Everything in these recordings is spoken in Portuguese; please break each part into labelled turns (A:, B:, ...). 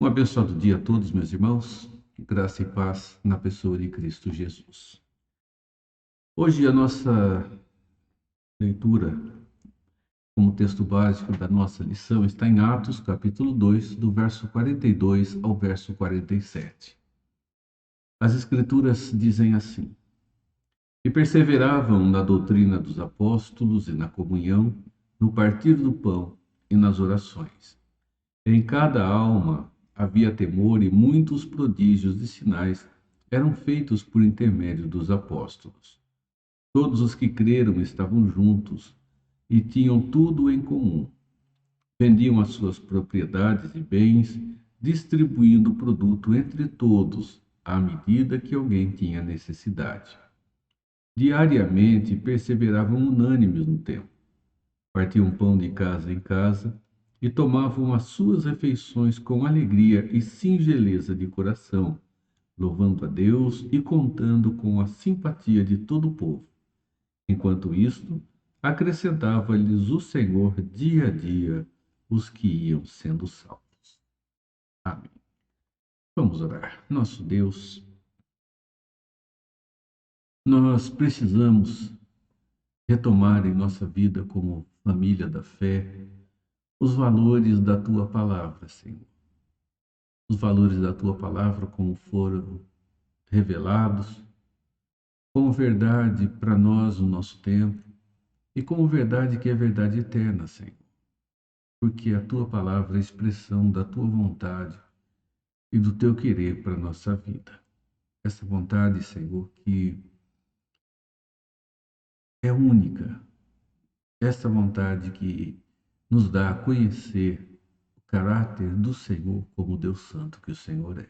A: Um abençoado dia a todos, meus irmãos. Graça e paz na pessoa de Cristo Jesus. Hoje a nossa leitura, como texto básico da nossa lição, está em Atos, capítulo 2, do verso 42 ao verso 47. As Escrituras dizem assim: E perseveravam na doutrina dos apóstolos e na comunhão, no partir do pão e nas orações. Em cada alma havia temor e muitos prodígios e sinais eram feitos por intermédio dos apóstolos. Todos os que creram estavam juntos e tinham tudo em comum. Vendiam as suas propriedades e bens, distribuindo o produto entre todos, à medida que alguém tinha necessidade. Diariamente perseveravam unânimes no templo. Partiam pão de casa em casa e tomavam as suas refeições com alegria e singeleza de coração, louvando a Deus e contando com a simpatia de todo o povo. Enquanto isto, acrescentava-lhes o Senhor dia a dia os que iam sendo salvos. Amém. Vamos orar. Nosso Deus, nós precisamos retomar em nossa vida como família da fé os valores da Tua Palavra, Senhor. Os valores da Tua Palavra como foram revelados, como verdade para nós no nosso tempo e como verdade que é verdade eterna, Senhor. Porque a Tua Palavra é a expressão da Tua vontade e do Teu querer para a nossa vida. Essa vontade, Senhor, que é única. Essa vontade que nos dá a conhecer o caráter do Senhor como Deus Santo que o Senhor é.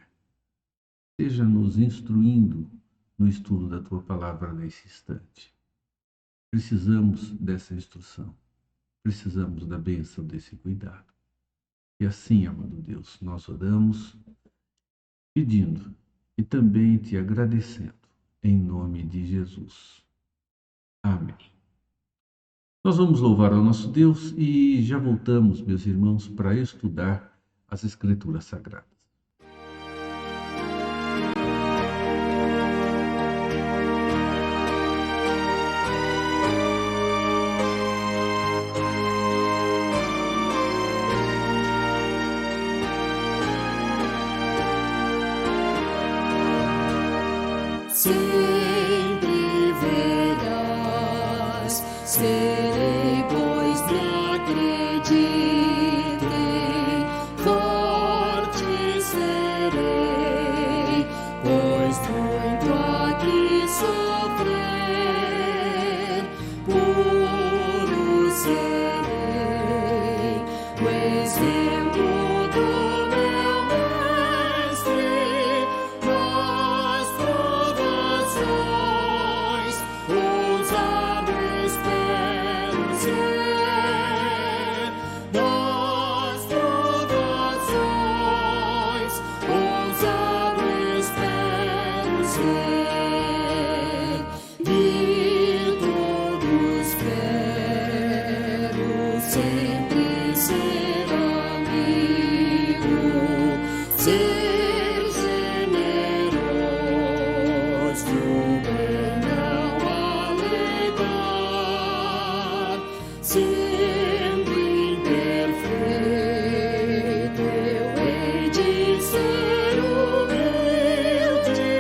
A: Seja nos instruindo no estudo da Tua Palavra nesse instante. Precisamos dessa instrução. Precisamos da bênção desse cuidado. E assim, amado Deus, nós oramos pedindo e também Te agradecendo em nome de Jesus. Amém. Nós vamos louvar ao nosso Deus e já voltamos, meus irmãos, para estudar as Escrituras Sagradas.
B: Sempre verás, serei, pois te acreditei, forte serei, pois muito aqui sofrer, puro serei, o exemplo do meu mestre, nas provações, ousado espero ser, nas provações, ousado espero ser, de todos quero sempre ser amigo, ser generoso, bem não alegar, sempre imperfeito eu hei de ser humilde,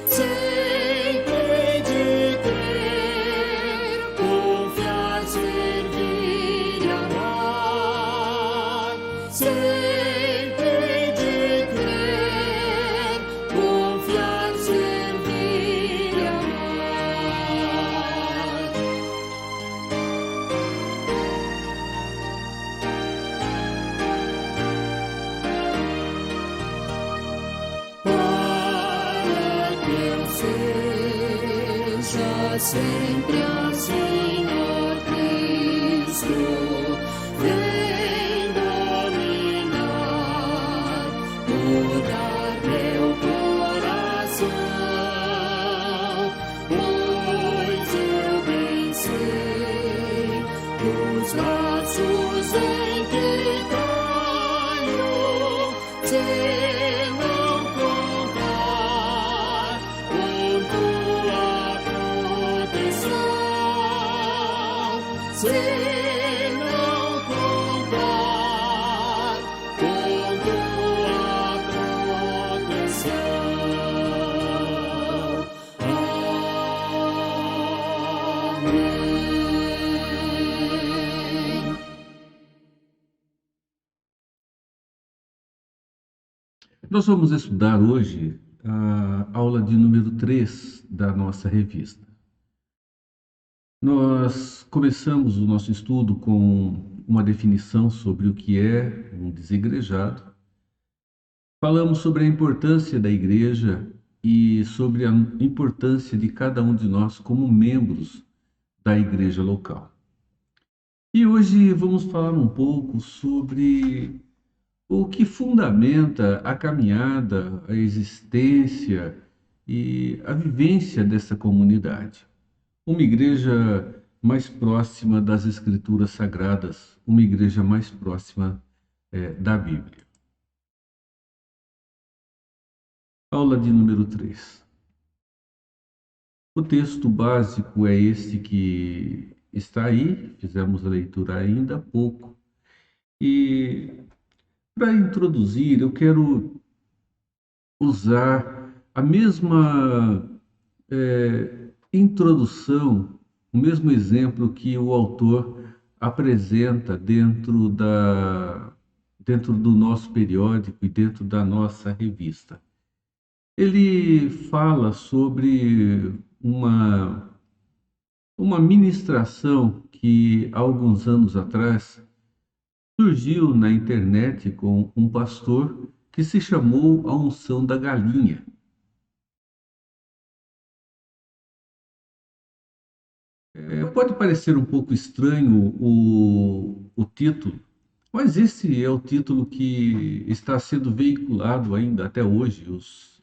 B: sempre hei de crer, confiar, servir e amar, sempre hei de crer, confiar, servir e amar. Para que eu seja sempre assim, ó Cristo, vem dominar, mudar meu coração, pois eu bem sei os braços em que caio, se não contar com tua proteção. Amém.
A: Nós vamos estudar hoje a aula de número 3 da nossa revista. Nós começamos o nosso estudo com uma definição sobre o que é um desigrejado. Falamos sobre a importância da igreja e sobre a importância de cada um de nós como membros da igreja local. E hoje vamos falar um pouco sobre o que fundamenta a caminhada, a existência e a vivência dessa comunidade. Uma igreja mais próxima das Escrituras Sagradas, uma igreja mais próxima da Bíblia. Aula de número 3. O texto básico é este que está aí, fizemos a leitura ainda há pouco. E para introduzir, eu quero usar a mesma introdução, o mesmo exemplo que o autor apresenta dentro do nosso periódico e dentro da nossa revista. Ele fala sobre uma ministração que há alguns anos atrás surgiu na internet com um pastor que se chamou A Unção da Galinha. Pode parecer um pouco estranho o título, mas esse é o título que está sendo veiculado ainda até hoje.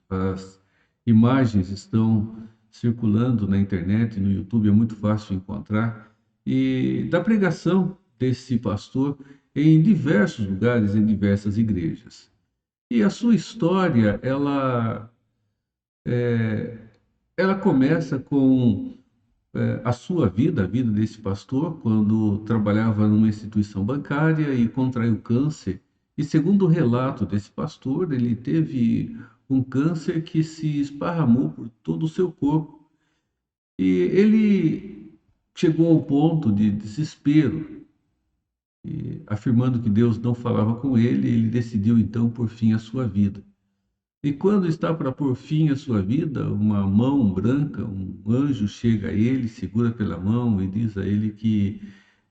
A: As imagens estão circulando na internet, no YouTube, é muito fácil encontrar. E da pregação desse pastor em diversos lugares, em diversas igrejas. E a sua história, ela começa com a sua vida, a vida desse pastor, quando trabalhava numa instituição bancária e contraiu câncer. E segundo o relato desse pastor, ele teve um câncer que se esparramou por todo o seu corpo. E ele chegou ao ponto de desespero, e, afirmando que Deus não falava com ele, ele decidiu então pôr fim à sua vida. E quando está para pôr fim à sua vida, uma mão branca, um anjo chega a ele, segura pela mão e diz a ele que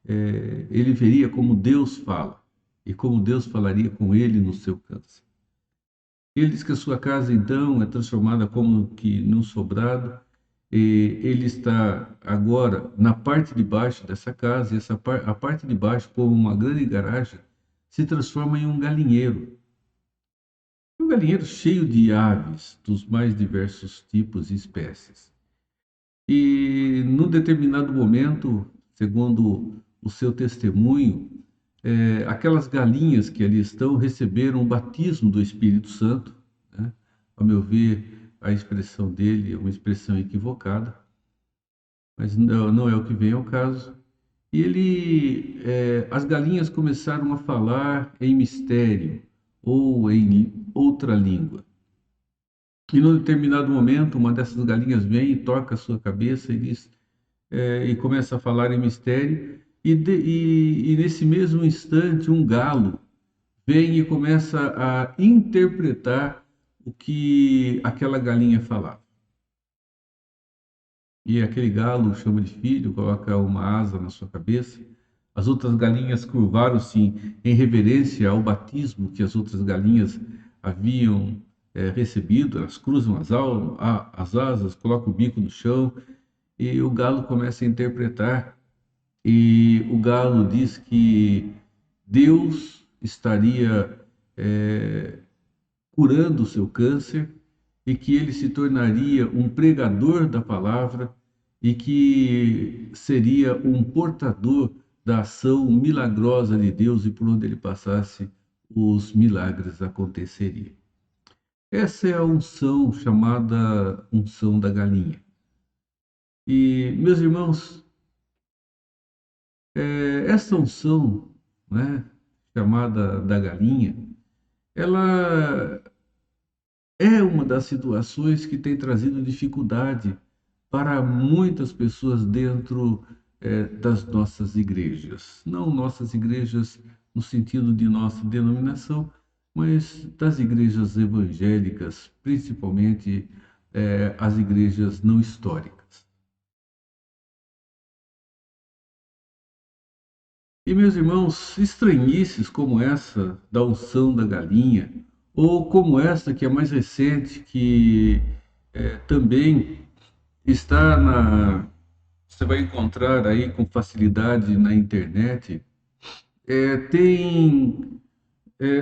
A: ele veria como Deus fala e como Deus falaria com ele no seu câncer. Ele diz que a sua casa então é transformada como que num sobrado. E ele está agora na parte de baixo dessa casa, e a parte de baixo, como uma grande garagem, se transforma em um galinheiro. Um galinheiro cheio de aves dos mais diversos tipos e espécies. E num determinado momento, segundo o seu testemunho, aquelas galinhas que ali estão receberam o batismo do Espírito Santo, né? Ao meu ver, a expressão dele é uma expressão equivocada, mas não é o que vem ao caso. E as galinhas começaram a falar em mistério ou em outra língua. E num determinado momento, uma dessas galinhas vem e toca a sua cabeça e diz, e começa a falar em mistério. E nesse mesmo instante, um galo vem e começa a interpretar o que aquela galinha falava. E aquele galo chama de filho, coloca uma asa na sua cabeça. As outras galinhas curvaram-se em reverência ao batismo que as outras galinhas haviam recebido. Elas cruzam as asas, colocam o bico no chão e o galo começa a interpretar. E o galo diz que Deus estaria curando o seu câncer e que ele se tornaria um pregador da palavra e que seria um portador da ação milagrosa de Deus e por onde ele passasse, os milagres aconteceriam. Essa é a unção chamada unção da galinha. E, meus irmãos, Essa unção, né, chamada da galinha, ela é uma das situações que tem trazido dificuldade para muitas pessoas dentro das nossas igrejas. Não nossas igrejas no sentido de nossa denominação, mas das igrejas evangélicas, principalmente as igrejas não históricas. E, meus irmãos, estranhices como essa da unção da galinha, ou como essa que é mais recente, que também está você vai encontrar aí com facilidade na internet,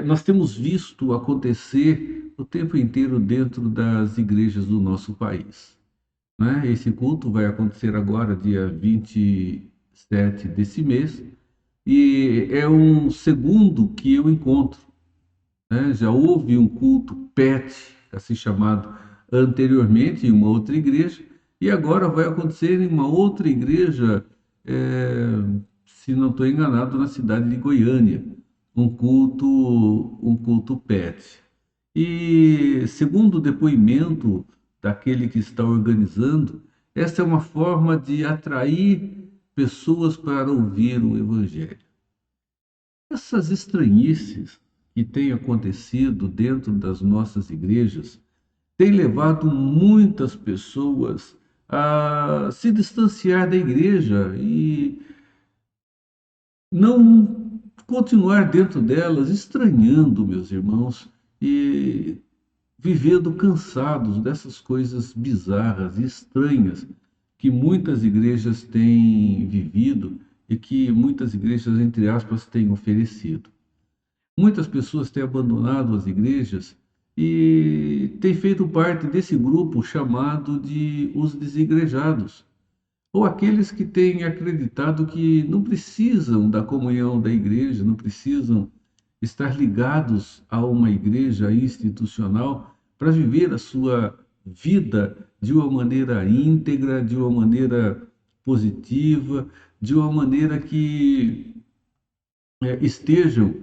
A: nós temos visto acontecer o tempo inteiro dentro das igrejas do nosso país, né? Esse culto vai acontecer agora, dia 27 desse mês, e é um segundo que eu encontro, né? Já houve um culto PET, assim chamado, anteriormente em uma outra igreja, e agora vai acontecer em uma outra igreja, se não estou enganado, na cidade de Goiânia, um culto PET. E segundo o depoimento daquele que está organizando, essa é uma forma de atrair pessoas para ouvir o Evangelho. Essas estranhices que têm acontecido dentro das nossas igrejas têm levado muitas pessoas a se distanciar da igreja e não continuar dentro delas, estranhando, meus irmãos, e vivendo cansados dessas coisas bizarras e estranhas que muitas igrejas têm vivido e que muitas igrejas, entre aspas, têm oferecido. Muitas pessoas têm abandonado as igrejas e têm feito parte desse grupo chamado de os desigrejados, ou aqueles que têm acreditado que não precisam da comunhão da igreja, não precisam estar ligados a uma igreja institucional para viver a sua vida de uma maneira íntegra, de uma maneira positiva, de uma maneira que estejam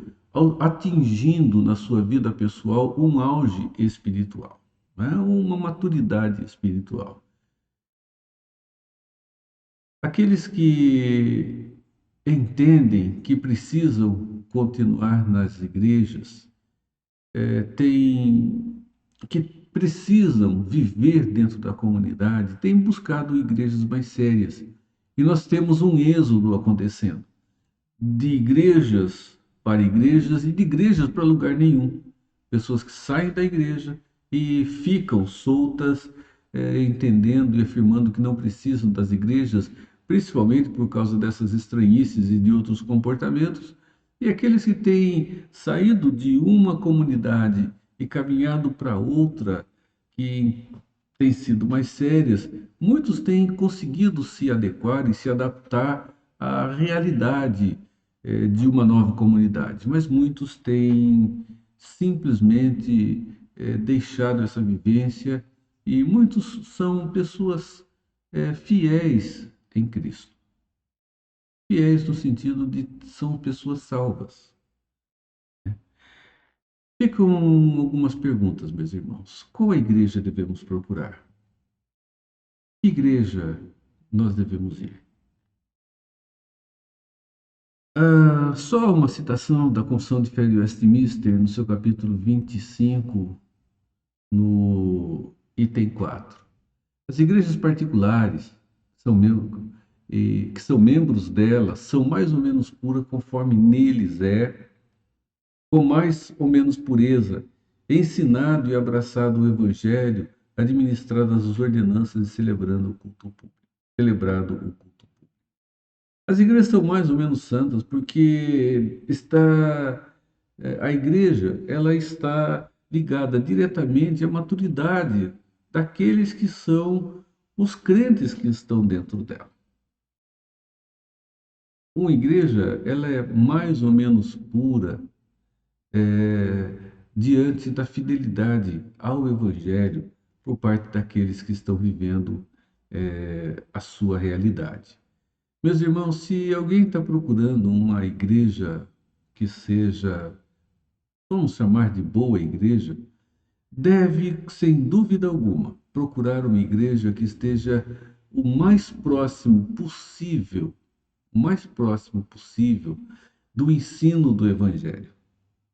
A: atingindo na sua vida pessoal um auge espiritual, né? Uma maturidade espiritual. Aqueles que entendem que precisam continuar nas igrejas, que precisam viver dentro da comunidade, têm buscado igrejas mais sérias. E nós temos um êxodo acontecendo de igrejas para igrejas e de igrejas para lugar nenhum. Pessoas que saem da igreja e ficam soltas, entendendo e afirmando que não precisam das igrejas, principalmente por causa dessas estranhices e de outros comportamentos. E aqueles que têm saído de uma comunidade e caminhado para outra, que têm sido mais sérias, muitos têm conseguido se adequar e se adaptar à realidade de uma nova comunidade, mas muitos têm simplesmente deixado essa vivência e muitos são pessoas fiéis em Cristo. Fiéis no sentido de são pessoas salvas. Ficam algumas perguntas, meus irmãos. Qual a igreja devemos procurar? Que igreja nós devemos ir? Só uma citação da Confissão de Fé de Westminster, no seu capítulo 25, no item 4. As igrejas particulares são que são membros delas são mais ou menos puras conforme neles com mais ou menos pureza, ensinado e abraçado o Evangelho, administradas as ordenanças e celebrando o culto público. Celebrado o culto. As igrejas são mais ou menos santas porque a igreja ela está ligada diretamente à maturidade daqueles que são os crentes que estão dentro dela. Uma igreja ela é mais ou menos pura diante da fidelidade ao Evangelho por parte daqueles que estão vivendo a sua realidade. Meus irmãos, se alguém está procurando uma igreja que seja, vamos chamar de boa igreja, deve, sem dúvida alguma, procurar uma igreja que esteja o mais próximo possível, o mais próximo possível do ensino do Evangelho,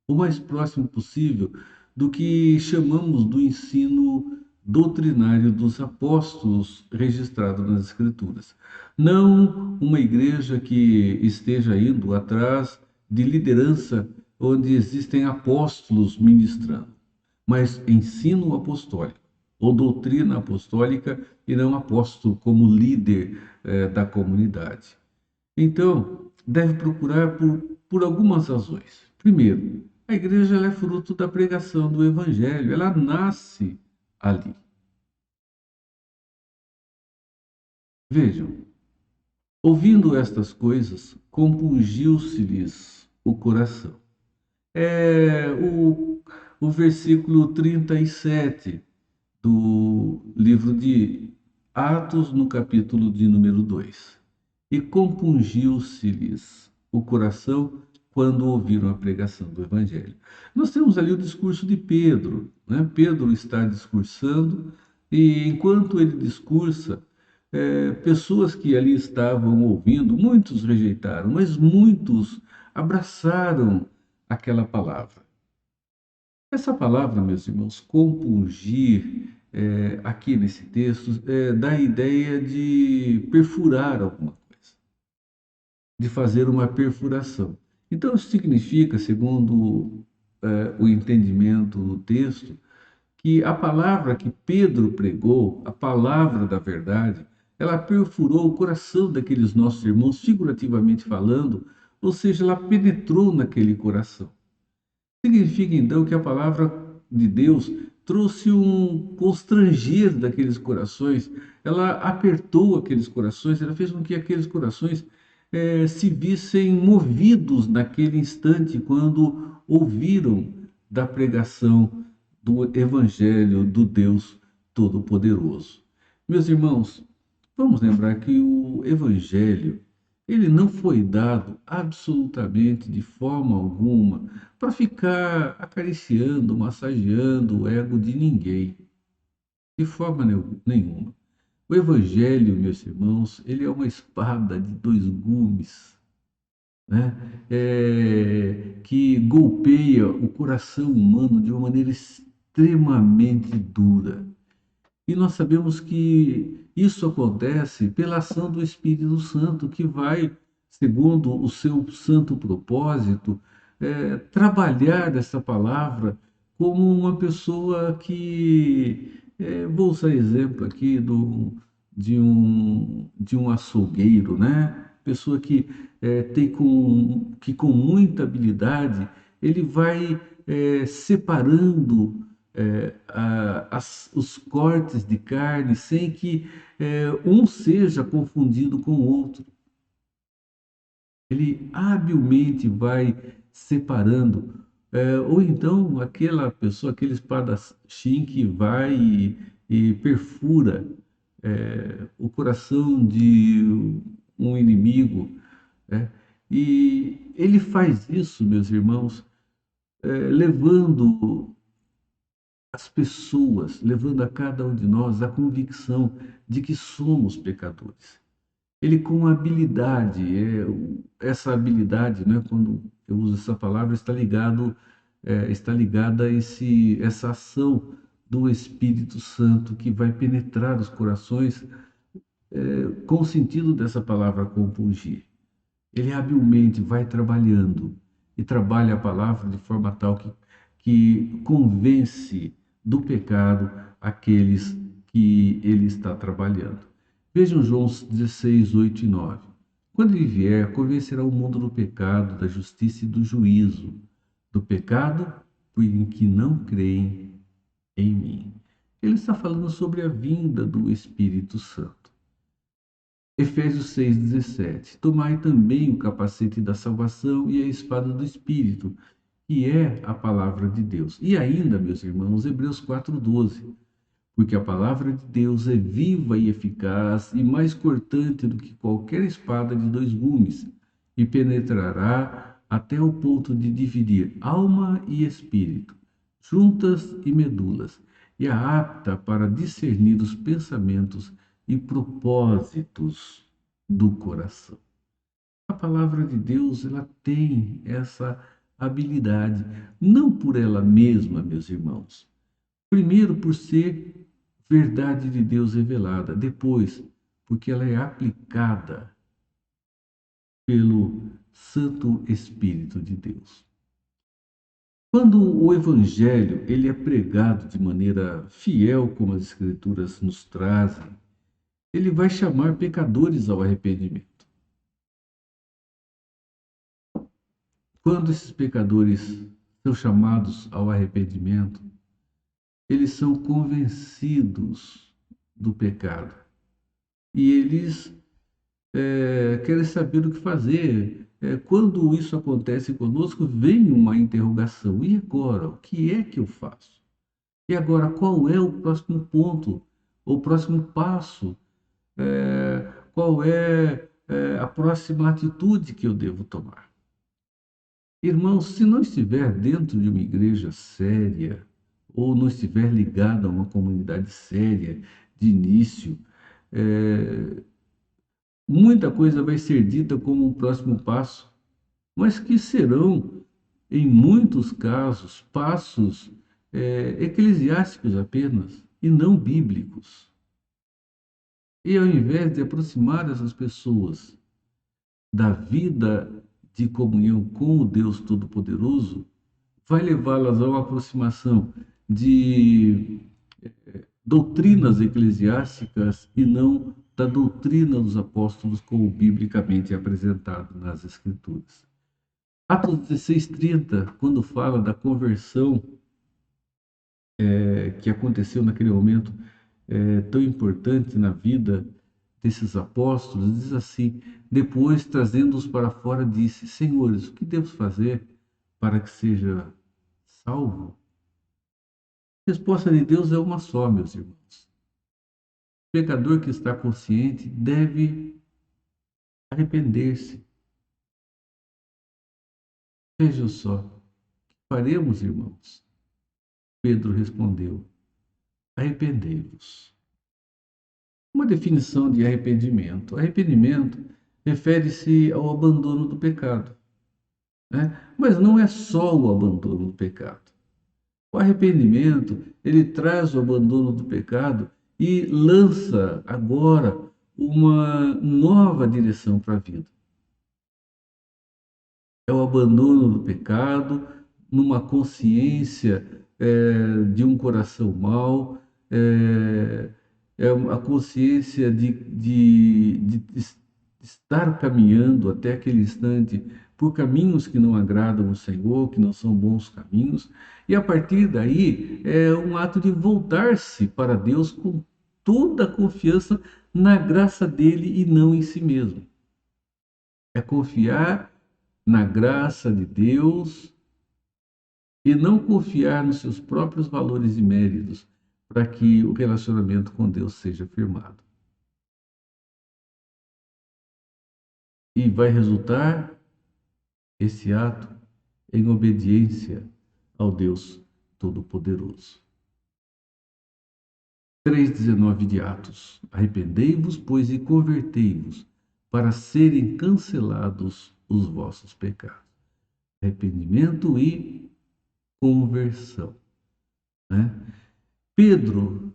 A: o mais próximo possível do que chamamos do ensino doutrinário dos apóstolos registrado nas Escrituras. Não uma igreja que esteja indo atrás de liderança onde existem apóstolos ministrando, mas ensino apostólico ou doutrina apostólica e não apóstolo como líder da comunidade. Então, deve procurar por algumas razões. Primeiro, a igreja ela é fruto da pregação do evangelho, ela nasce ali. Vejam, ouvindo estas coisas, compungiu-se-lhes o coração. É o versículo 37 do livro de Atos, no capítulo de número 2. E compungiu-se-lhes o coração quando ouviram a pregação do Evangelho. Nós temos ali o discurso de Pedro, né? Pedro está discursando e enquanto ele discursa, pessoas que ali estavam ouvindo, muitos rejeitaram, mas muitos abraçaram aquela palavra. Essa palavra, meus irmãos, compungir, aqui nesse texto, dá a ideia de perfurar alguma coisa, de fazer uma perfuração. Então, isso significa, segundo o entendimento do texto, que a palavra que Pedro pregou, a palavra da verdade, ela perfurou o coração daqueles nossos irmãos, figurativamente falando, ou seja, ela penetrou naquele coração. Significa então que a palavra de Deus trouxe um constranger daqueles corações, ela apertou aqueles corações, ela fez com que aqueles corações se vissem movidos naquele instante quando ouviram da pregação do Evangelho do Deus Todo-Poderoso. Meus irmãos, vamos lembrar que o Evangelho ele não foi dado absolutamente de forma alguma para ficar acariciando, massageando o ego de ninguém, de forma nenhuma. O Evangelho, meus irmãos, ele é uma espada de dois gumes, né? Que golpeia o coração humano de uma maneira extremamente dura. E nós sabemos que isso acontece pela ação do Espírito Santo, que vai, segundo o seu santo propósito, trabalhar essa palavra como uma pessoa que, vou usar exemplo aqui de um açougueiro, né? Pessoa que que com muita habilidade ele vai separando os cortes de carne sem que um seja confundido com o outro. Ele habilmente vai separando. Ou então aquela pessoa, aquele espadachim que vai e perfura o coração de um inimigo, né? E ele faz isso, meus irmãos, levando as pessoas, levando a cada um de nós a convicção de que somos pecadores. Ele com habilidade, essa habilidade, né, quando eu uso essa palavra, está ligada a essa ação do Espírito Santo que vai penetrar os corações com o sentido dessa palavra compungir. Ele habilmente vai trabalhando e trabalha a palavra de forma tal que convence do pecado aqueles que ele está trabalhando. Vejam João 16, 8 e 9. Quando ele vier, convencerá o mundo do pecado, da justiça e do juízo. Do pecado, porque não creem em mim. Ele está falando sobre a vinda do Espírito Santo. Efésios 6,17. Tomai também o capacete da salvação e a espada do Espírito, que é a palavra de Deus. E ainda, meus irmãos, Hebreus 4,12. porque a palavra de Deus é viva e eficaz e mais cortante do que qualquer espada de dois gumes, e penetrará até o ponto de dividir alma e espírito, juntas e medulas, e é apta para discernir os pensamentos e propósitos do coração. A palavra de Deus, ela tem essa habilidade, não por ela mesma, meus irmãos. Primeiro, por ser verdade de Deus revelada. Depois, porque ela é aplicada pelo Santo Espírito de Deus. Quando o Evangelho ele é pregado de maneira fiel, como as Escrituras nos trazem, ele vai chamar pecadores ao arrependimento. Quando esses pecadores são chamados ao arrependimento, eles são convencidos do pecado e eles querem saber o que fazer. Quando isso acontece conosco, vem uma interrogação: e agora? O que é que eu faço? E agora, qual é o próximo ponto? O próximo passo? Qual é a próxima atitude que eu devo tomar? Irmãos, se não estiver dentro de uma igreja séria, ou não estiver ligado a uma comunidade séria de início, muita coisa vai ser dita como um próximo passo, mas que serão, em muitos casos, passos eclesiásticos apenas, e não bíblicos. E ao invés de aproximar essas pessoas da vida de comunhão com o Deus Todo-Poderoso, vai levá-las a uma aproximação de doutrinas eclesiásticas e não da doutrina dos apóstolos como biblicamente apresentado nas Escrituras. Atos 16:30, quando fala da conversão que aconteceu naquele momento tão importante na vida desses apóstolos, diz assim: depois, trazendo-os para fora, disse: Senhores, o que devo fazer para que seja salvo? A resposta de Deus é uma só, meus irmãos. O pecador que está consciente deve arrepender-se. Vejam só, o que faremos, irmãos? Pedro respondeu: arrependei-vos. Uma definição de arrependimento. Arrependimento refere-se ao abandono do pecado, né? Mas não é só o abandono do pecado. O arrependimento, ele traz o abandono do pecado e lança agora uma nova direção para a vida. É o abandono do pecado, numa consciência de um coração mau, é a consciência de estar caminhando até aquele instante por caminhos que não agradam o Senhor, que não são bons caminhos, e a partir daí é um ato de voltar-se para Deus com toda a confiança na graça dele e não em si mesmo. É confiar na graça de Deus e não confiar nos seus próprios valores e méritos para que o relacionamento com Deus seja firmado. E vai resultar esse ato em obediência ao Deus Todo-Poderoso. 3:19 de Atos. Arrependei-vos, pois, e convertei-vos, para serem cancelados os vossos pecados. Arrependimento e conversão, né? Pedro,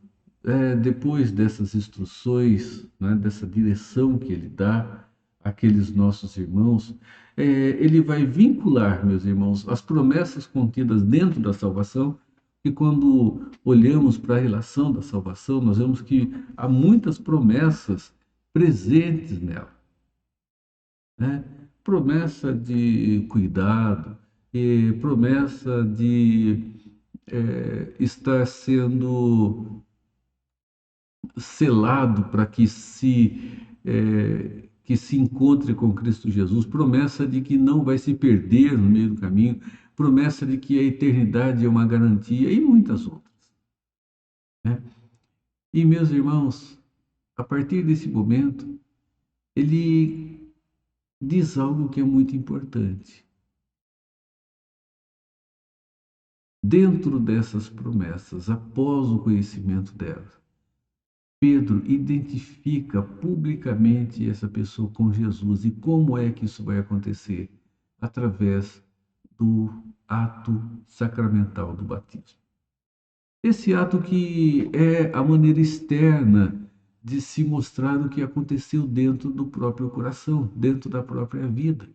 A: depois dessas instruções, né, dessa direção que ele dá àqueles nossos irmãos, ele vai vincular, meus irmãos, as promessas contidas dentro da salvação, e quando olhamos para a relação da salvação, nós vemos que há muitas promessas presentes nela, né? Promessa de cuidado, e promessa de estar sendo selado para que se encontre com Cristo Jesus, promessa de que não vai se perder no meio do caminho, promessa de que a eternidade é uma garantia e muitas outras, né? E, meus irmãos, a partir desse momento, ele diz algo que é muito importante. Dentro dessas promessas, após o conhecimento delas, Pedro identifica publicamente essa pessoa com Jesus. E como é que isso vai acontecer? Através do ato sacramental do batismo. Esse ato que é a maneira externa de se mostrar o que aconteceu dentro do próprio coração, dentro da própria vida.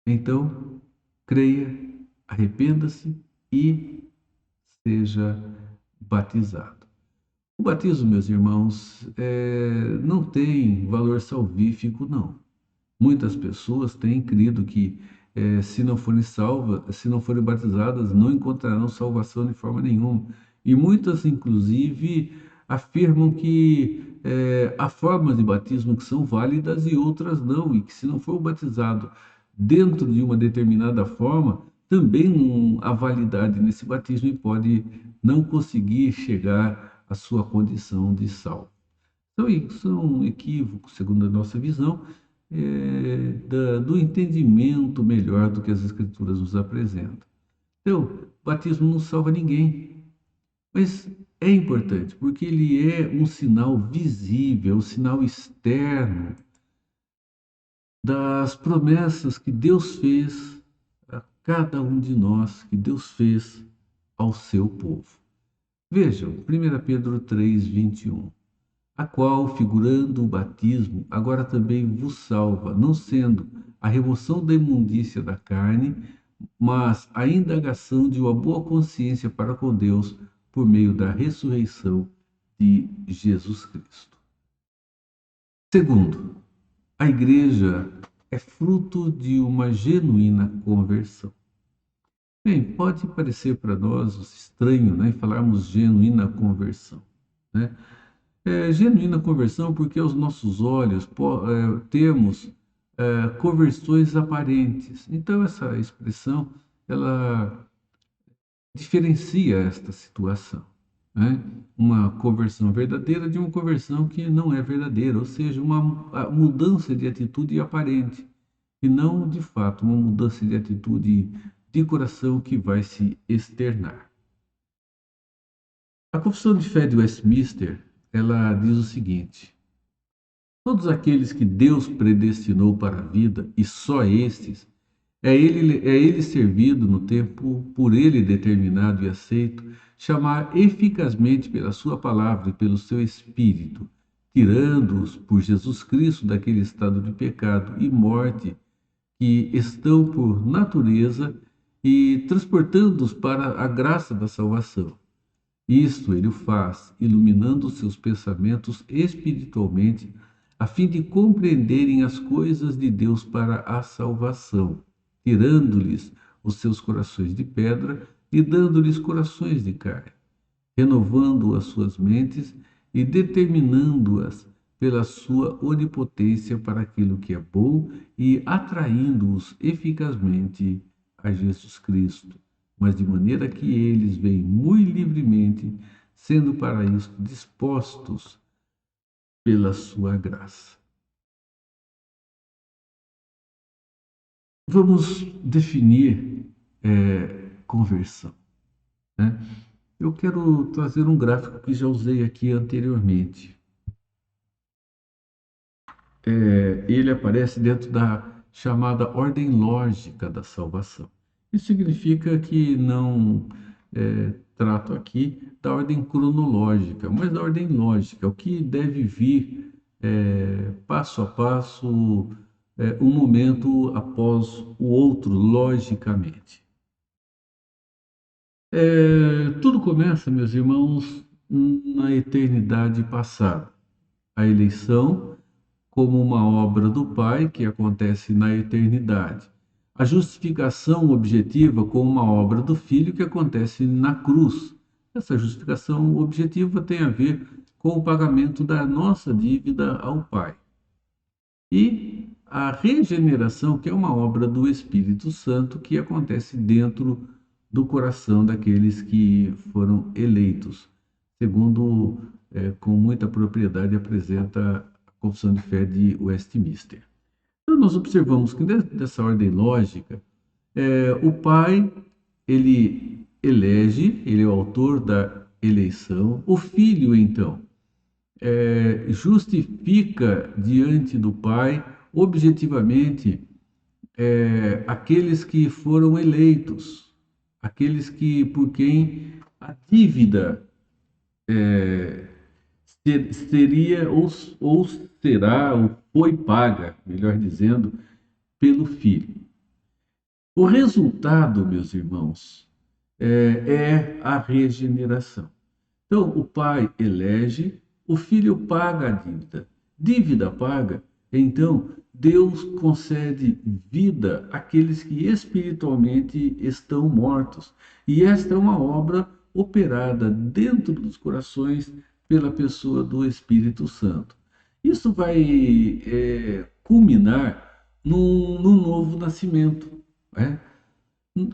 A: Então, creia, arrependa-se e seja batizado. O batismo, meus irmãos, não tem valor salvífico, não. Muitas pessoas têm crido que se não forem salvas, se não forem batizadas, não encontrarão salvação de forma nenhuma. E muitas, inclusive, afirmam que há formas de batismo que são válidas e outras não, e que se não for batizado dentro de uma determinada forma, também não há validade nesse batismo e pode não conseguir chegar à sua condição de salvo. Então, isso é um equívoco, segundo a nossa visão, do entendimento melhor do que as Escrituras nos apresentam. Então, o batismo não salva ninguém, mas é importante, porque ele é um sinal visível, um sinal externo das promessas que Deus fez a cada um de nós, que Deus fez ao seu povo. Vejam, 1 Pedro 3:21. A qual, figurando o batismo, agora também vos salva, não sendo a remoção da imundícia da carne, mas a indagação de uma boa consciência para com Deus por meio da ressurreição de Jesus Cristo. Segundo, a igreja é fruto de uma genuína conversão. Bem, pode parecer para nós estranho, né, falarmos genuína conversão, né? Genuína conversão porque aos nossos olhos temos conversões aparentes. Então essa expressão ela diferencia esta situação, né? Uma conversão verdadeira de uma conversão que não é verdadeira, ou seja, uma mudança de atitude aparente e não de fato uma mudança de atitude de coração que vai se externar. A Confissão de Fé de Westminster ela diz o seguinte: todos aqueles que Deus predestinou para a vida, e só estes, é ele servido no tempo por ele determinado e aceito, chamar eficazmente pela sua palavra e pelo seu Espírito, tirando-os por Jesus Cristo daquele estado de pecado e morte que estão por natureza e transportando-os para a graça da salvação. Isto ele o faz, iluminando seus pensamentos espiritualmente, a fim de compreenderem as coisas de Deus para a salvação, tirando-lhes os seus corações de pedra e dando-lhes corações de carne, renovando as suas mentes e determinando-as pela sua onipotência para aquilo que é bom e atraindo-os eficazmente a Jesus Cristo, mas de maneira que eles vêm muito livremente, sendo para isto dispostos pela sua graça. Vamos definir conversão, né? Eu quero trazer um gráfico que já usei aqui anteriormente. Ele aparece dentro da chamada ordem lógica da salvação. Isso significa que não trato aqui da ordem cronológica, mas da ordem lógica, o que deve vir passo a passo, um momento após o outro, logicamente. Tudo começa, meus irmãos, na eternidade passada. A eleição como uma obra do Pai que acontece na eternidade. A justificação objetiva como uma obra do Filho que acontece na cruz. Essa justificação objetiva tem a ver com o pagamento da nossa dívida ao Pai. E a regeneração, que é uma obra do Espírito Santo que acontece dentro do coração daqueles que foram eleitos, segundo com muita propriedade apresenta a Confissão de Fé de Westminster. Então, nós observamos que dessa ordem lógica, o Pai, ele elege, ele é o autor da eleição. O Filho, então, justifica diante do Pai, objetivamente, aqueles que foram eleitos, aqueles que por quem a dívida seria ou será ou foi paga, melhor dizendo, pelo Filho. O resultado, meus irmãos, é a regeneração. Então, o pai elege, o filho paga a dívida. Dívida paga, então Deus concede vida àqueles que espiritualmente estão mortos. E esta é uma obra operada dentro dos corações pela pessoa do Espírito Santo. Isso vai culminar num novo nascimento, né?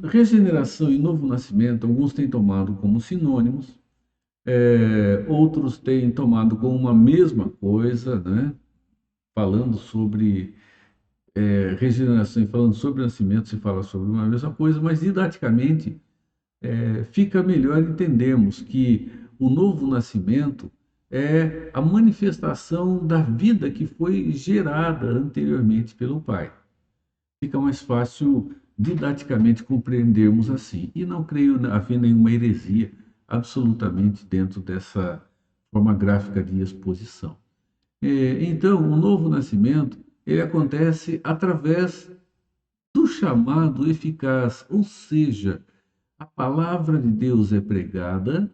A: Regeneração e novo nascimento, alguns têm tomado como sinônimos, outros têm tomado como uma mesma coisa, né? Falando sobre regeneração e falando sobre nascimento, se fala sobre uma mesma coisa, mas didaticamente fica melhor entendermos que o novo nascimento é a manifestação da vida que foi gerada anteriormente pelo Pai. Fica mais fácil didaticamente compreendermos assim. E não creio haver nenhuma heresia absolutamente dentro dessa forma gráfica de exposição. Então, o novo nascimento, ele acontece através do chamado eficaz, ou seja, a palavra de Deus é pregada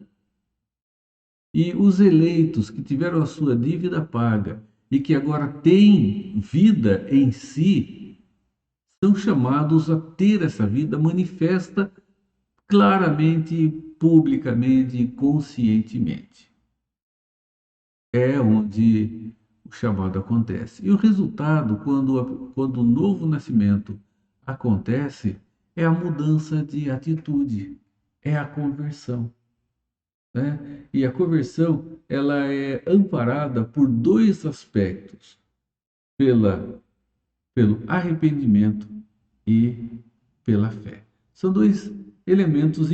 A: e os eleitos que tiveram a sua dívida paga e que agora têm vida em si, são chamados a ter essa vida manifesta claramente, publicamente e conscientemente. É onde o chamado acontece. E o resultado, quando o novo nascimento acontece, é a mudança de atitude, é a conversão, né? E a conversão, ela é amparada por dois aspectos, pelo arrependimento e pela fé. São dois elementos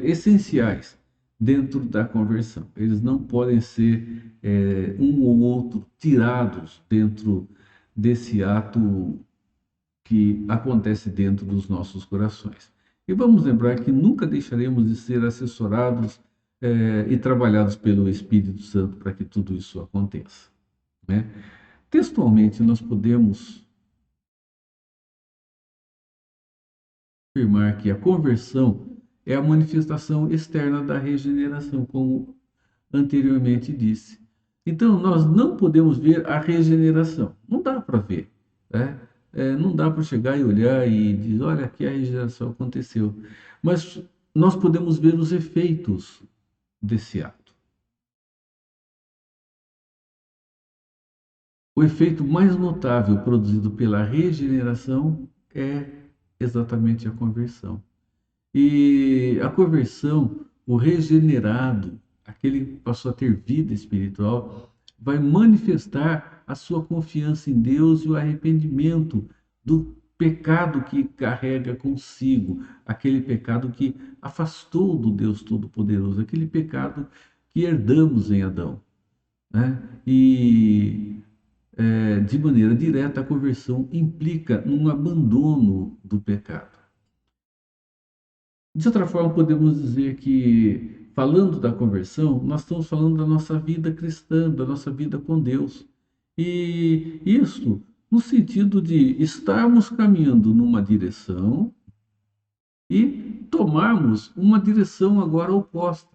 A: essenciais dentro da conversão. Eles não podem ser um ou outro tirados dentro desse ato que acontece dentro dos nossos corações. E vamos lembrar que nunca deixaremos de ser assessorados e trabalhados pelo Espírito Santo para que tudo isso aconteça, né? Textualmente, nós podemos afirmar que a conversão é a manifestação externa da regeneração, como anteriormente disse. Então, nós não podemos ver a regeneração, não dá para ver, né? Não dá para chegar e olhar e dizer, olha, aqui a regeneração aconteceu. Mas nós podemos ver os efeitos desse ato. O efeito mais notável produzido pela regeneração é exatamente a conversão. E a conversão, o regenerado, aquele que passou a ter vida espiritual, vai manifestar a sua confiança em Deus e o arrependimento do pecado que carrega consigo, aquele pecado que afastou do Deus Todo-Poderoso, aquele pecado que herdamos em Adão, né? E de maneira direta, a conversão implica um abandono do pecado. De outra forma, podemos dizer que, falando da conversão, nós estamos falando da nossa vida cristã, da nossa vida com Deus. E isso no sentido de estarmos caminhando numa direção e tomarmos uma direção agora oposta.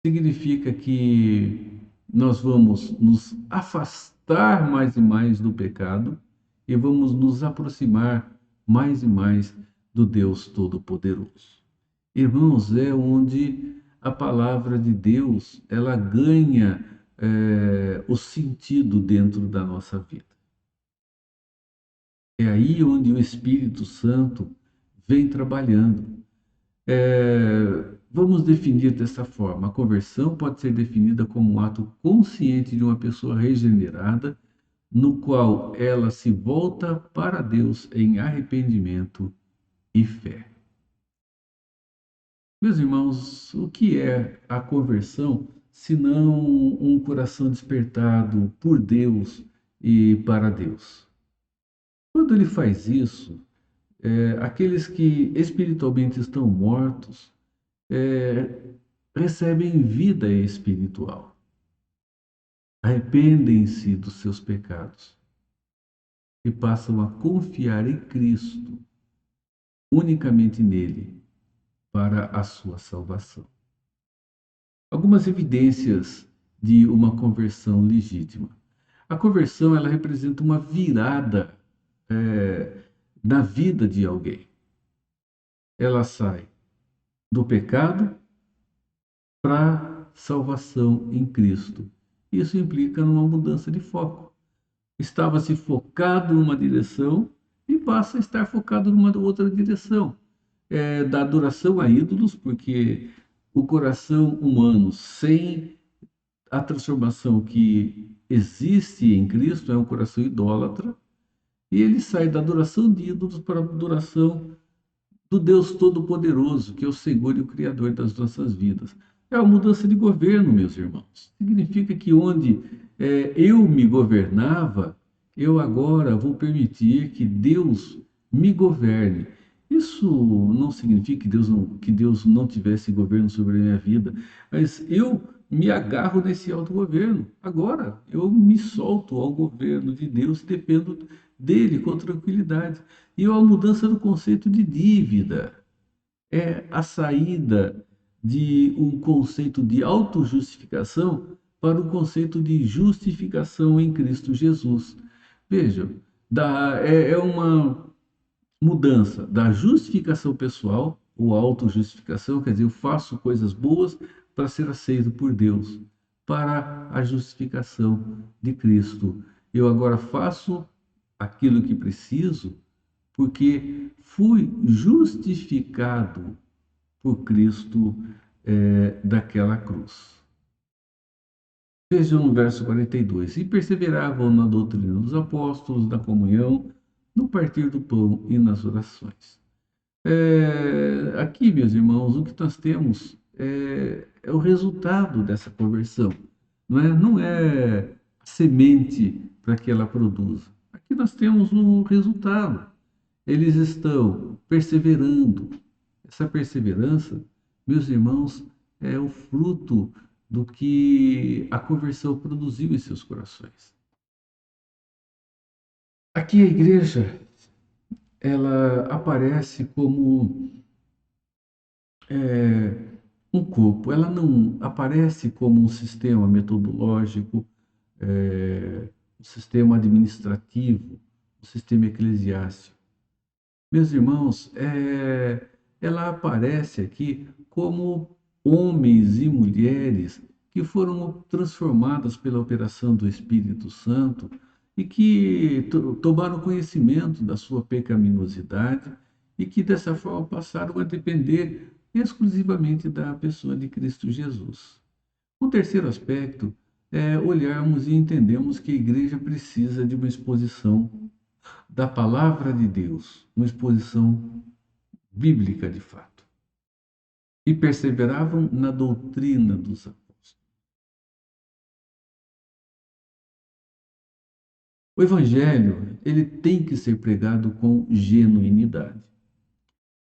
A: Significa que nós vamos nos afastar mais e mais do pecado e vamos nos aproximar mais e mais do Deus Todo-Poderoso. Irmãos, é onde a palavra de Deus ela ganha o sentido dentro da nossa vida. É aí onde o Espírito Santo vem trabalhando. Vamos definir dessa forma: a conversão pode ser definida como um ato consciente de uma pessoa regenerada, no qual ela se volta para Deus em arrependimento e fé. Meus irmãos, o que é a conversão senão um coração despertado por Deus e para Deus? Quando ele faz isso, aqueles que espiritualmente estão mortos recebem vida espiritual, arrependem-se dos seus pecados e passam a confiar em Cristo, unicamente nele, para a sua salvação. Algumas evidências de uma conversão legítima. A conversão, ela representa uma virada na vida de alguém. Ela sai do pecado para salvação em Cristo. Isso implica numa mudança de foco. Estava-se focado numa direção e passa a estar focado numa outra direção. Da adoração a ídolos, porque o coração humano, sem a transformação que existe em Cristo, é um coração idólatra, e ele sai da adoração de ídolos para a adoração do Deus Todo-Poderoso, que é o Senhor e o Criador das nossas vidas. É uma mudança de governo, meus irmãos. Significa que onde eu me governava, eu agora vou permitir que Deus me governe. Isso não significa que Deus não tivesse governo sobre a minha vida, mas eu me agarro nesse autogoverno. Agora, eu me solto ao governo de Deus e dependo dele com tranquilidade. E é uma mudança no conceito de dívida. É a saída de um conceito de autojustificação para o conceito de justificação em Cristo Jesus. Vejam, é uma mudança da justificação pessoal, ou autojustificação, quer dizer, eu faço coisas boas para ser aceito por Deus, para a justificação de Cristo. Eu agora faço aquilo que preciso porque fui justificado por Cristo daquela cruz. Vejam no verso 42. E perseveravam na doutrina dos apóstolos, na comunhão, no partir do pão e nas orações. Aqui, meus irmãos, o que nós temos é o resultado dessa conversão. Não é a semente para que ela produza. Aqui nós temos um resultado. Eles estão perseverando. Essa perseverança, meus irmãos, é o fruto do que a conversão produziu em seus corações. Aqui a igreja, ela aparece como um corpo, ela não aparece como um sistema metodológico, um sistema administrativo, um sistema eclesiástico. Meus irmãos, ela aparece aqui como homens e mulheres que foram transformados pela operação do Espírito Santo e que tomaram conhecimento da sua pecaminosidade e que dessa forma passaram a depender exclusivamente da pessoa de Cristo Jesus. O terceiro aspecto é olharmos e entendermos que a igreja precisa de uma exposição da palavra de Deus, uma exposição bíblica de fato. E perseveravam na doutrina dos apóstolos. O evangelho, ele tem que ser pregado com genuinidade.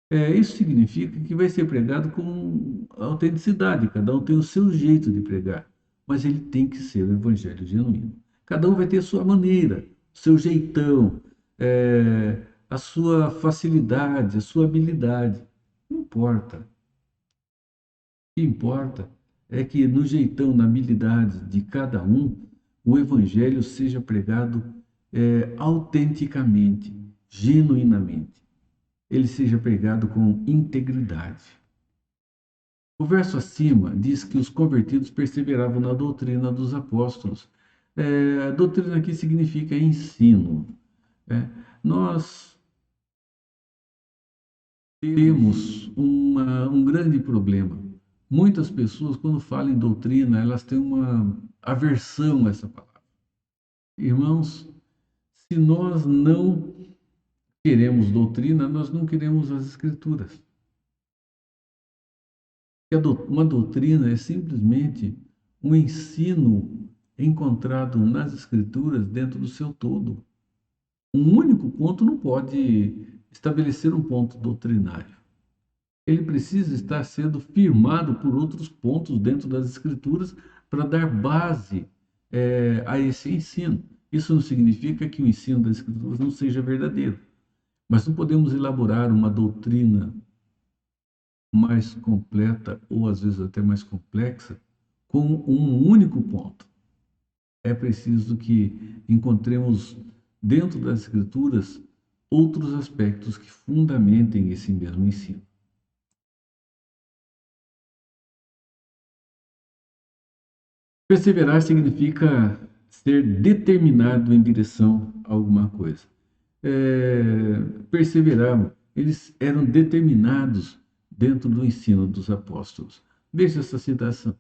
A: Isso significa que vai ser pregado com autenticidade, cada um tem o seu jeito de pregar, mas ele tem que ser o evangelho genuíno. Cada um vai ter a sua maneira, o seu jeitão, a sua facilidade, a sua habilidade. Não importa. O que importa é que no jeitão, na habilidade de cada um, o evangelho seja pregado autenticamente, genuinamente. Ele seja pregado com integridade. O verso acima diz que os convertidos perseveravam na doutrina dos apóstolos. A doutrina aqui significa ensino. Nós temos um grande problema. Muitas pessoas, quando falam em doutrina, elas têm uma aversão a essa palavra. Irmãos, se nós não queremos doutrina, nós não queremos as Escrituras. Uma doutrina é simplesmente um ensino encontrado nas Escrituras dentro do seu todo. Um único ponto não pode estabelecer um ponto doutrinário. Ele precisa estar sendo firmado por outros pontos dentro das Escrituras para dar base a esse ensino. Isso não significa que o ensino das Escrituras não seja verdadeiro, mas não podemos elaborar uma doutrina mais completa ou às vezes até mais complexa com um único ponto. É preciso que encontremos dentro das Escrituras outros aspectos que fundamentem esse mesmo ensino. Perseverar significa ser determinado em direção a alguma coisa. Perseveravam, eles eram determinados dentro do ensino dos apóstolos. Veja essa citação.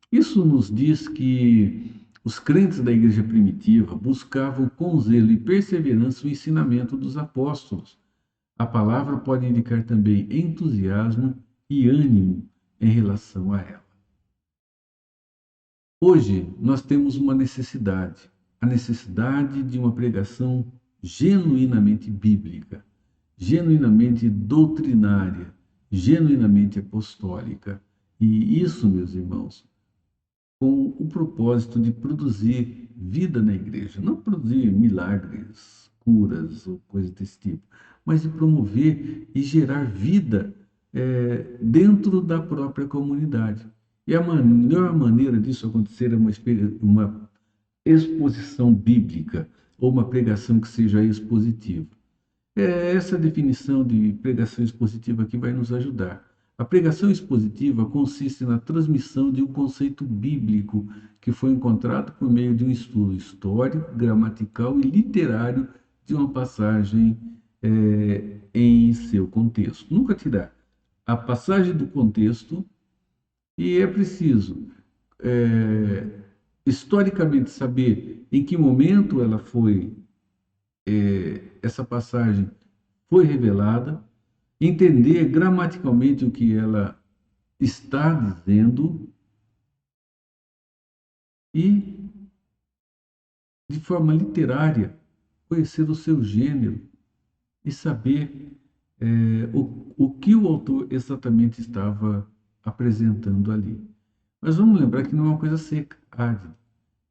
A: Isso nos diz que os crentes da igreja primitiva buscavam com zelo e perseverança o ensinamento dos apóstolos. A palavra pode indicar também entusiasmo e ânimo em relação a ela. Hoje nós temos uma necessidade, a necessidade de uma pregação genuinamente bíblica, genuinamente doutrinária, genuinamente apostólica. E isso, meus irmãos, com o propósito de produzir vida na igreja, não produzir milagres, curas ou coisas desse tipo, mas de promover e gerar vida dentro da própria comunidade. E a melhor maneira disso acontecer é uma exposição bíblica ou uma pregação que seja expositiva. Essa definição de pregação expositiva aqui vai nos ajudar. A pregação expositiva consiste na transmissão de um conceito bíblico que foi encontrado por meio de um estudo histórico, gramatical e literário de uma passagem em seu contexto. Nunca tirar a passagem do contexto. E é preciso, historicamente, saber em que momento ela foi, essa passagem foi revelada, entender gramaticalmente o que ela está dizendo e, de forma literária, conhecer o seu gênero e saber o que o autor exatamente estava apresentando ali. Mas vamos lembrar que não é uma coisa seca, árida,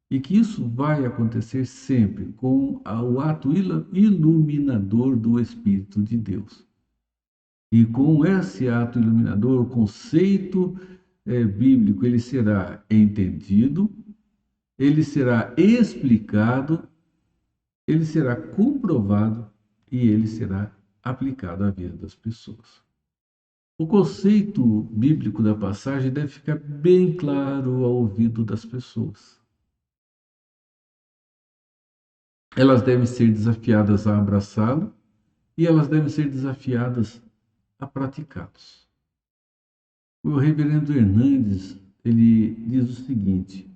A: e que isso vai acontecer sempre com o ato iluminador do Espírito de Deus. E com esse ato iluminador, o conceito bíblico ele será entendido, ele será explicado, ele será comprovado e ele será aplicado à vida das pessoas. O conceito bíblico da passagem deve ficar bem claro ao ouvido das pessoas. Elas devem ser desafiadas a abraçá-lo e elas devem ser desafiadas a praticá-los. O reverendo Hernandes, ele diz o seguinte: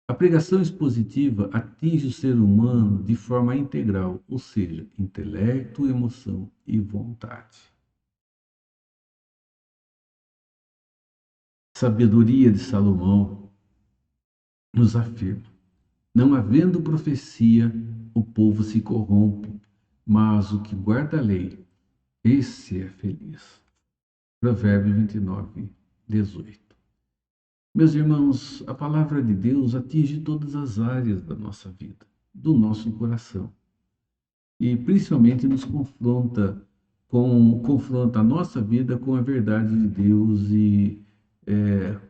A: a pregação expositiva atinge o ser humano de forma integral, ou seja, intelecto, emoção e vontade. Sabedoria de Salomão nos afirma: não havendo profecia, o povo se corrompe, mas o que guarda a lei, esse é feliz. Provérbios 29, 18. Meus irmãos, a palavra de Deus atinge todas as áreas da nossa vida, do nosso coração. E principalmente nos confronta a nossa vida com a verdade de Deus e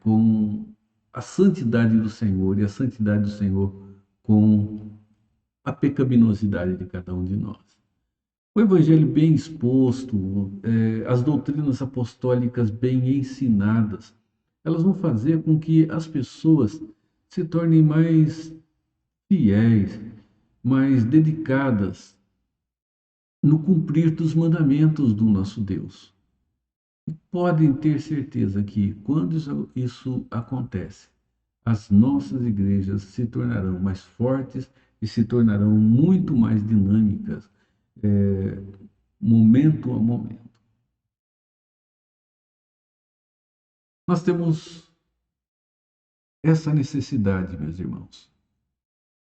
A: com a santidade do Senhor e a santidade do Senhor com a pecaminosidade de cada um de nós. O Evangelho bem exposto, as doutrinas apostólicas bem ensinadas, elas vão fazer com que as pessoas se tornem mais fiéis, mais dedicadas no cumprir dos mandamentos do nosso Deus. E podem ter certeza que, quando isso acontece, as nossas igrejas se tornarão mais fortes e se tornarão muito mais dinâmicas, momento a momento. Nós temos essa necessidade, meus irmãos.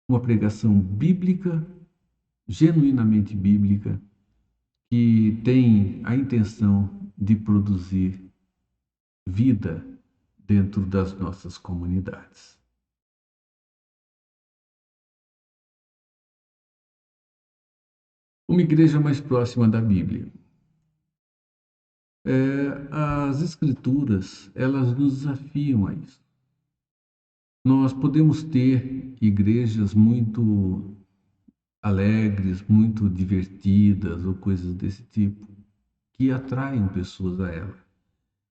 A: Uma pregação bíblica, genuinamente bíblica, que tem a intenção de produzir vida dentro das nossas comunidades. Uma igreja mais próxima da Bíblia. As Escrituras, elas nos desafiam a isso. Nós podemos ter igrejas muito alegres, muito divertidas ou coisas desse tipo, que atraem pessoas a ela.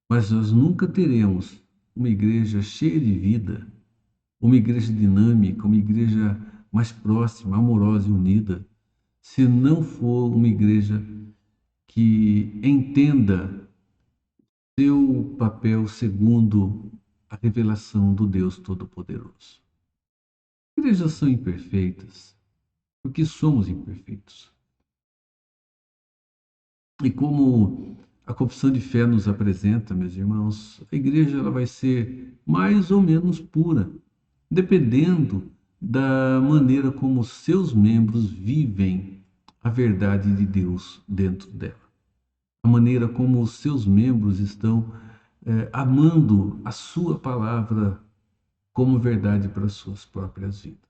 A: Mas nós nunca teremos uma igreja cheia de vida, uma igreja dinâmica, uma igreja mais próxima, amorosa e unida, se não for uma igreja que entenda seu papel segundo a revelação do Deus Todo-Poderoso. Igrejas são imperfeitas, porque somos imperfeitos. E como a confissão de fé nos apresenta, meus irmãos, a igreja ela vai ser mais ou menos pura, dependendo da maneira como os seus membros vivem a verdade de Deus dentro dela. A maneira como os seus membros estão amando a sua palavra como verdade para as suas próprias vidas.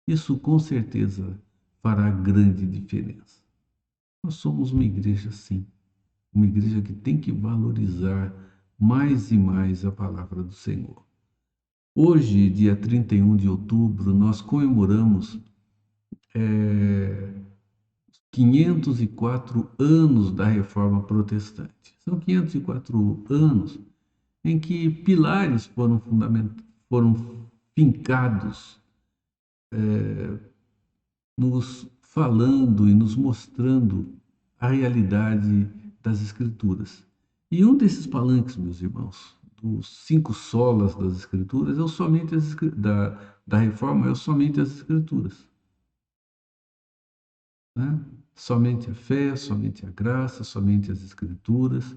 A: Isso com certeza fará grande diferença. Nós somos uma igreja assim, uma igreja que tem que valorizar mais e mais a palavra do Senhor. Hoje, dia 31 de outubro, nós comemoramos 504 anos da Reforma Protestante. São 504 anos em que pilares foram fincados, nos falando e nos mostrando a realidade das Escrituras. E um desses palanques, meus irmãos, dos 5 solas das Escrituras, da Reforma, é somente as Escrituras. Né? Somente a fé, somente a graça, somente as Escrituras,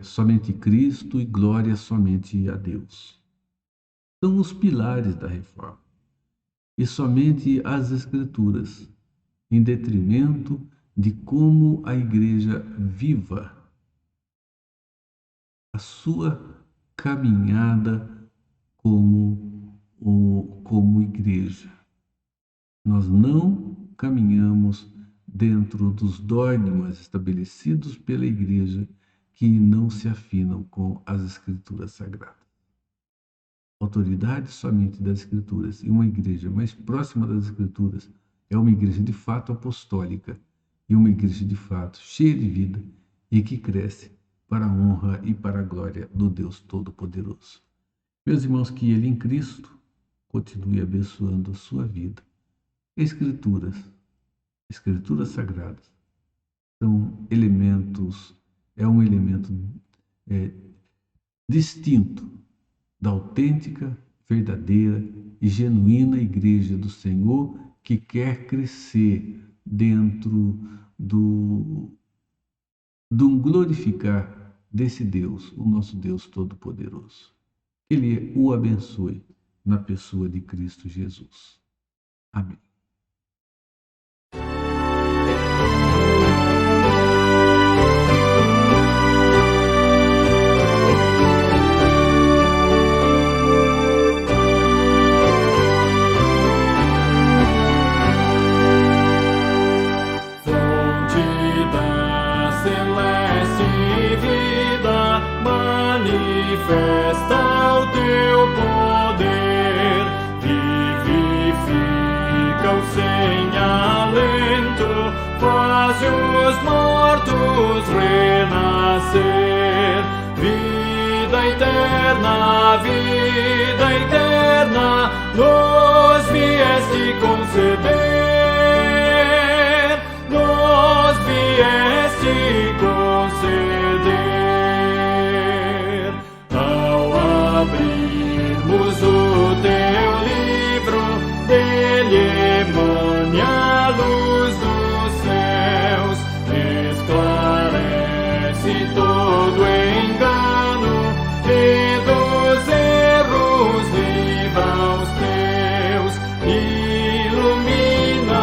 A: somente Cristo e glória somente a Deus. São os pilares da Reforma. E somente as Escrituras, em detrimento de como a igreja viva a sua caminhada como igreja. Nós não caminhamos dentro dos dogmas estabelecidos pela igreja que não se afinam com as Escrituras Sagradas. Autoridade somente das Escrituras, e uma igreja mais próxima das Escrituras é uma igreja de fato apostólica e uma igreja de fato cheia de vida e que cresce para a honra e para a glória do Deus Todo-Poderoso. Meus irmãos, que Ele em Cristo continue abençoando a sua vida. Escrituras sagradas, são elementos, um elemento distinto da autêntica, verdadeira e genuína igreja do Senhor que quer crescer dentro do glorificar desse Deus, o nosso Deus Todo-Poderoso. Ele o abençoe na pessoa de Cristo Jesus. Amém.
B: Manifesta o teu poder, vivifica-os sem alento, faz os mortos renascer. Vida eterna, nos vieste conceder. vieste conceder. Ao abrirmos o teu livro, dele emane a luz dos céus, esclarece todo engano e dos erros livra os teus. Ilumina,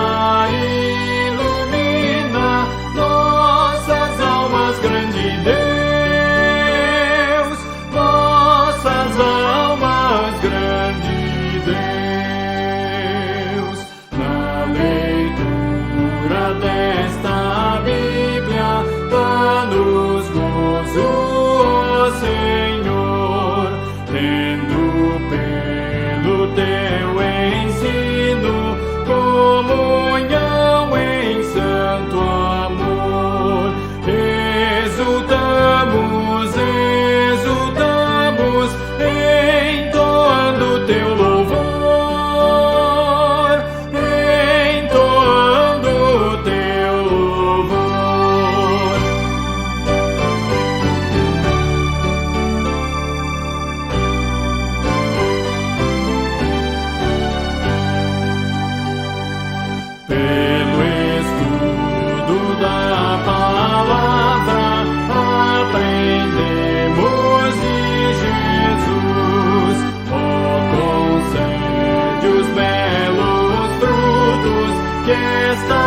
B: ilumina nossas almas, grande Deus, nossas almas, grande Deus. Na leitura desta Bíblia, dá-nos gozo, ó Senhor, tendo pelo teu ensino comunhão em santo amor. Exultamos, exultamos, entoando teu louvor, entoando teu louvor. Pelo estudo da palavra, aprendemos de Jesus. Ó, concede os belos frutos que esta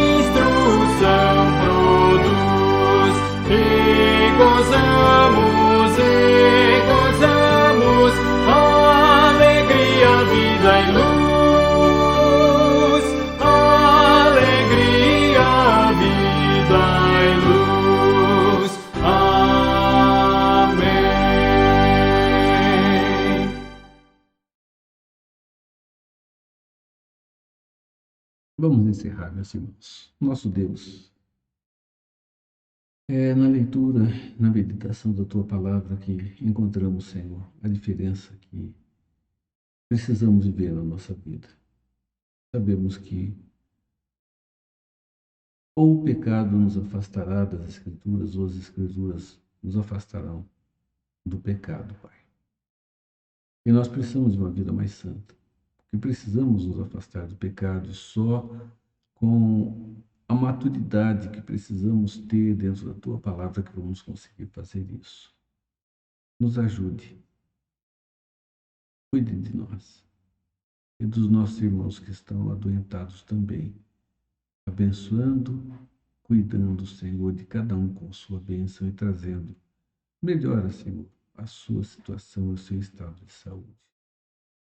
B: instrução produz. E gozamos, alegria, vida e luz. Alegria, vida e luz. Amém.
A: Vamos encerrar, meus irmãos. Nosso Deus, é na leitura, na meditação da Tua Palavra que encontramos, Senhor, a diferença que precisamos viver na nossa vida. Sabemos que ou o pecado nos afastará das Escrituras, ou as Escrituras nos afastarão do pecado, Pai. E nós precisamos de uma vida mais santa, porque precisamos nos afastar do pecado e só com a maturidade que precisamos ter dentro da Tua Palavra que vamos conseguir fazer isso. Nos ajude. Cuide de nós e dos nossos irmãos que estão adoentados também, abençoando, cuidando, Senhor, de cada um com sua bênção e trazendo melhora, Senhor, a sua situação, o seu estado de saúde.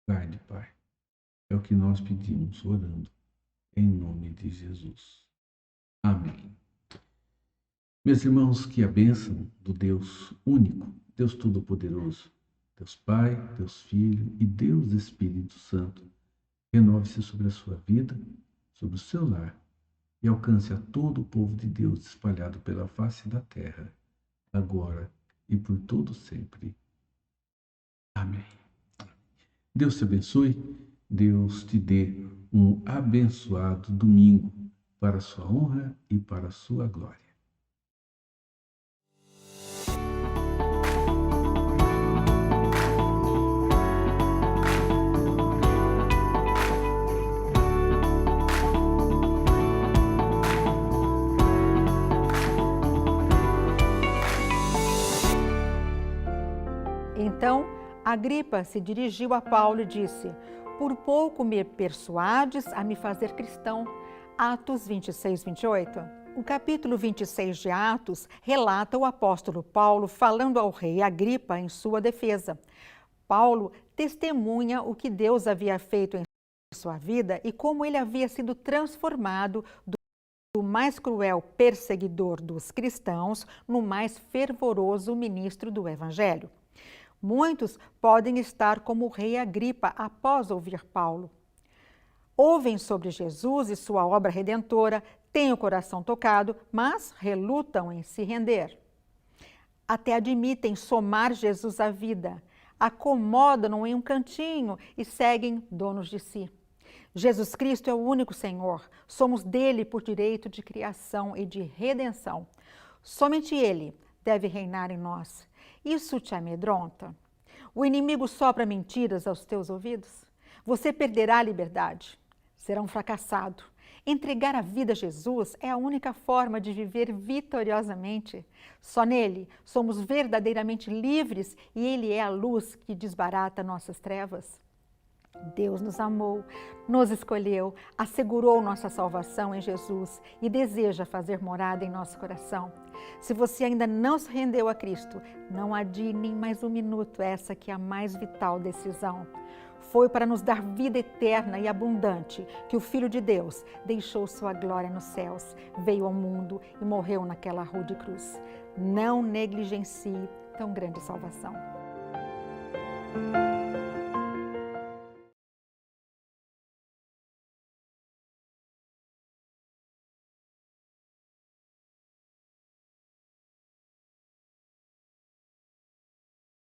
A: Guarde, Pai. É o que nós pedimos, orando, em nome de Jesus. Amém. Meus irmãos, que a bênção do Deus único, Deus Todo-Poderoso, Deus Pai, Deus Filho e Deus Espírito Santo, renove-se sobre a sua vida, sobre o seu lar, e alcance a todo o povo de Deus espalhado pela face da terra, agora e por todo sempre. Amém. Deus te abençoe, Deus te dê um abençoado domingo para a sua honra e para a sua glória.
C: Então, Agripa se dirigiu a Paulo e disse: por pouco me persuades a me fazer cristão. Atos 26, 28. O capítulo 26 de Atos relata o apóstolo Paulo falando ao rei Agripa em sua defesa. Paulo testemunha o que Deus havia feito em sua vida e como ele havia sido transformado do mais cruel perseguidor dos cristãos no mais fervoroso ministro do Evangelho. Muitos podem estar como o rei Agripa após ouvir Paulo. Ouvem sobre Jesus e sua obra redentora, têm o coração tocado, mas relutam em se render. Até admitem somar Jesus à vida, acomodam-no em um cantinho e seguem donos de si. Jesus Cristo é o único Senhor. Somos dele por direito de criação e de redenção. Somente ele deve reinar em nós. Isso te amedronta? O inimigo sopra mentiras aos teus ouvidos? Você perderá a liberdade. Será um fracassado. Entregar a vida a Jesus é a única forma de viver vitoriosamente. Só nele somos verdadeiramente livres e ele é a luz que desbarata nossas trevas. Deus nos amou, nos escolheu, assegurou nossa salvação em Jesus e deseja fazer morada em nosso coração. Se você ainda não se rendeu a Cristo, não adie nem mais um minuto essa que é a mais vital decisão. Foi para nos dar vida eterna e abundante que o Filho de Deus deixou sua glória nos céus, veio ao mundo e morreu naquela rude cruz. Não negligencie tão grande salvação.